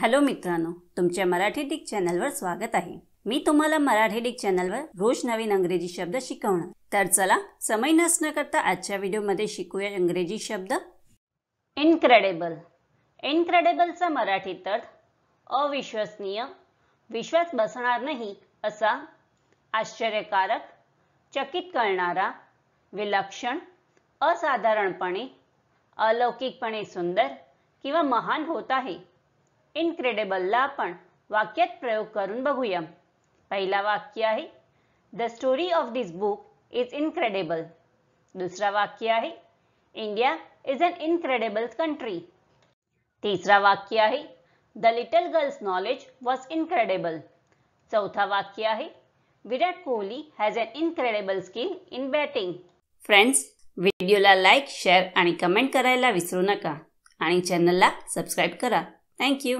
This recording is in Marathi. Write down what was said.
हॅलो मित्रांनो, तुमच्या मराठी डिक चॅनलवर स्वागत आहे। मी तुम्हाला मराठी डिक चॅनलवर रोज नवीन इंग्रजी शब्द शिकवणार। तर चला समय नष्ट न करता आजच्या व्हिडिओमध्ये शिकूया इंग्रजी शब्द। इनक्रेडिबल। इनक्रेडिबलचा मराठीत अर्थ अविश्वसनीय, विश्वास बसणार नाही असा, आश्चर्यकारक, चकित करणारा, विलक्षण, असाधारणपणे, अलौकिकपणे सुंदर किंवा महान होत आहे। इनक्रेडिबलला आपण वाक्यात प्रयोग करून बघूया। पहिला वाक्य आहे, the story of this book is incredible. दुसरा वाक्य आहे, India is an incredible country. तिसरा वाक्य आहे, the little girl's knowledge was incredible. चौथा वाक्य आहे, Virat Kohli has an incredible skill in batting. Friends, व्हिडिओला लाईक, शेअर आणि कमेंट करायला विसरू नका आणि चॅनलला सबस्क्राईब करा। Thank you.